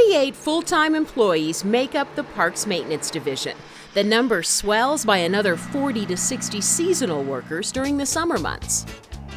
48 full-time employees make up the Parks Maintenance Division. The number swells by another 40 to 60 seasonal workers during the summer months.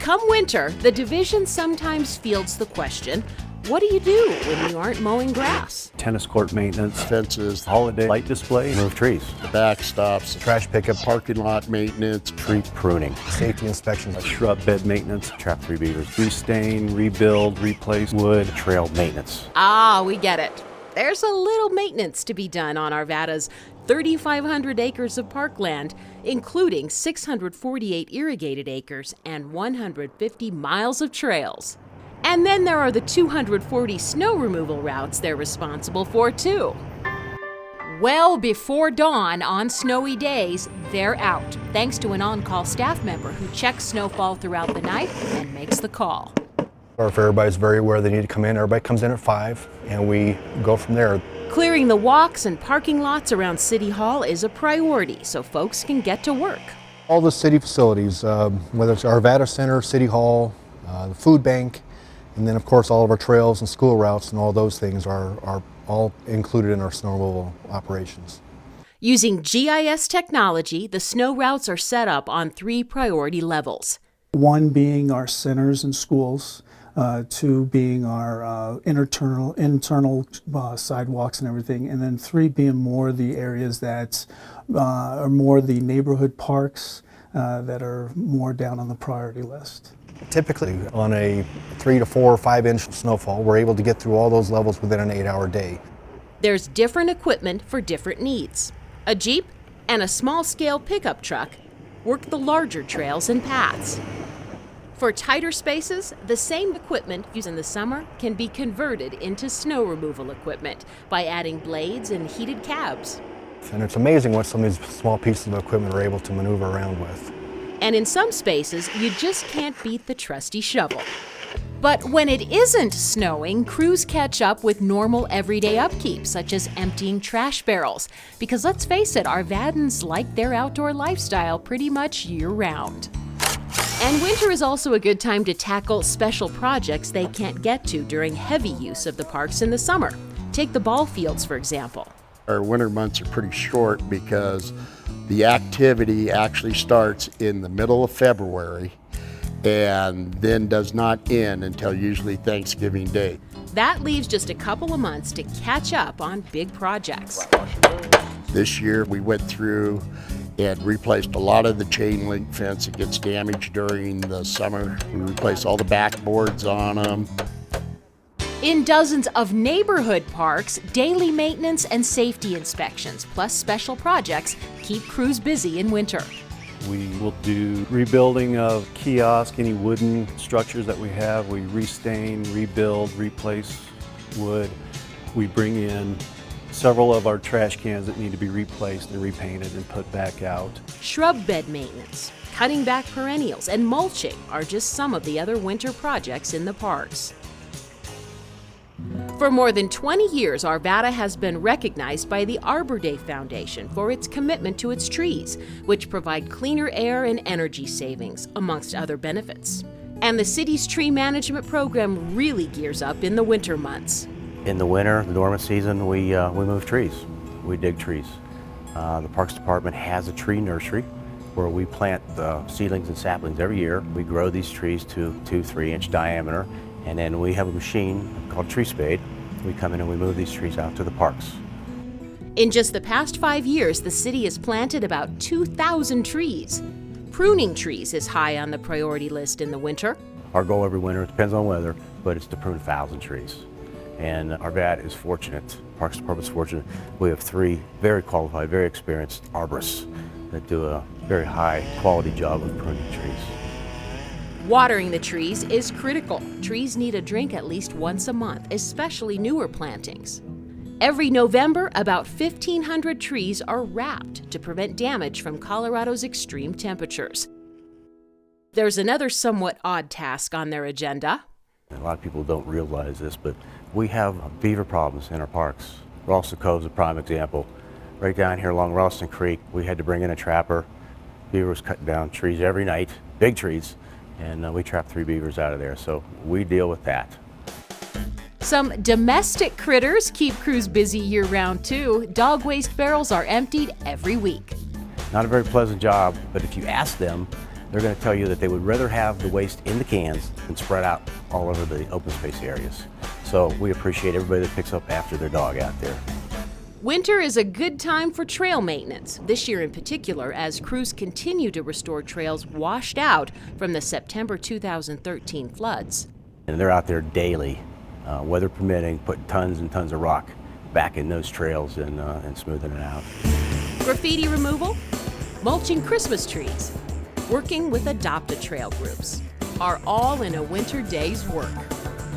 Come winter, the division sometimes fields the question, what do you do when you aren't mowing grass? Tennis court maintenance, fences, holiday light display, move trees, the backstops, trash pickup, parking lot maintenance, tree pruning, safety inspections, shrub bed maintenance, trap 3 beavers, restain, rebuild, replace wood, trail maintenance. Ah, we get it. There's a little maintenance to be done on Arvada's 3,500 acres of parkland, including 648 irrigated acres and 150 miles of trails. And then there are the 240 snow removal routes they're responsible for, too. Well before dawn on snowy days, they're out, thanks to an on-call staff member who checks snowfall throughout the night and makes the call. Or if everybody's very aware they need to come in, everybody comes in at 5, and we go from there. Clearing the walks and parking lots around City Hall is a priority so folks can get to work. All the city facilities, whether it's Arvada Center, City Hall, the food bank, and then of course all of our trails and school routes and all those things are all included in our snow removal operations. Using GIS technology, the snow routes are set up on 3 priority levels. 1 being our centers and schools, 2 being our internal sidewalks and everything, and then 3 being more the areas that are more the neighborhood parks that are more down on the priority list. Typically on a 3 to 4 or 5 inch snowfall, we're able to get through all those levels within an 8-hour day. There's different equipment for different needs. A Jeep and a small-scale pickup truck work the larger trails and paths. For tighter spaces, the same equipment used in the summer can be converted into snow removal equipment by adding blades and heated cabs. And it's amazing what some of these small pieces of equipment are able to maneuver around with. And in some spaces, you just can't beat the trusty shovel. But when it isn't snowing, crews catch up with normal everyday upkeep, such as emptying trash barrels. Because let's face it, Arvadans like their outdoor lifestyle pretty much year-round. And winter is also a good time to tackle special projects they can't get to during heavy use of the parks in the summer. Take the ball fields, for example. Our winter months are pretty short because the activity actually starts in the middle of February and then does not end until usually Thanksgiving Day. That leaves just a couple of months to catch up on big projects. This year we went through and replaced a lot of the chain link fence that gets damaged during the summer. We replaced all the backboards on them. In dozens of neighborhood parks, daily maintenance and safety inspections, plus special projects, keep crews busy in winter. We will do rebuilding of kiosks, any wooden structures that we have. We restain, rebuild, replace wood. We bring in several of our trash cans that need to be replaced and repainted and put back out. Shrub bed maintenance, cutting back perennials, and mulching are just some of the other winter projects in the parks. For more than 20 years, Arvada has been recognized by the Arbor Day Foundation for its commitment to its trees, which provide cleaner air and energy savings, amongst other benefits. And the city's tree management program really gears up in the winter months. In the winter, the dormant season, we move trees. We dig trees. The Parks Department has a tree nursery where we plant the seedlings and saplings every year. We grow these trees to 2-3 inch diameter, and then we have a machine called Tree Spade. We come in and we move these trees out to the parks. In just the past 5 years, the city has planted about 2,000 trees. Pruning trees is high on the priority list in the winter. Our goal every winter, it depends on weather, but it's to prune 1,000 trees. And Arvada is fortunate, Parks Department is fortunate. We have 3 very qualified, very experienced arborists that do a very high quality job of pruning trees. Watering the trees is critical. Trees need a drink at least once a month, especially newer plantings. Every November, about 1,500 trees are wrapped to prevent damage from Colorado's extreme temperatures. There's another somewhat odd task on their agenda. A lot of people don't realize this, but we have beaver problems in our parks. Ralston Cove is a prime example. Right down here along Ralston Creek, we had to bring in a trapper. Beavers cutting down trees every night, big trees, and we trapped 3 beavers out of there, so we deal with that. Some domestic critters keep crews busy year-round too. Dog waste barrels are emptied every week. Not a very pleasant job, but if you ask them, they're going to tell you that they would rather have the waste in the cans than spread out all over the open space areas. So we appreciate everybody that picks up after their dog out there. Winter is a good time for trail maintenance, this year in particular, as crews continue to restore trails washed out from the September 2013 floods. And they're out there daily, weather permitting, putting tons and tons of rock back in those trails and smoothing it out. Graffiti removal, mulching Christmas trees, working with adopt-a-trail groups are all in a winter day's work,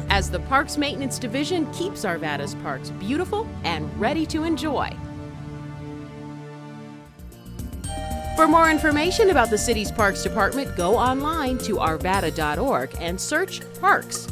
as the Parks Maintenance Division keeps Arvada's parks beautiful and ready to enjoy. For more information about the city's Parks Department, go online to arvada.org and search Parks.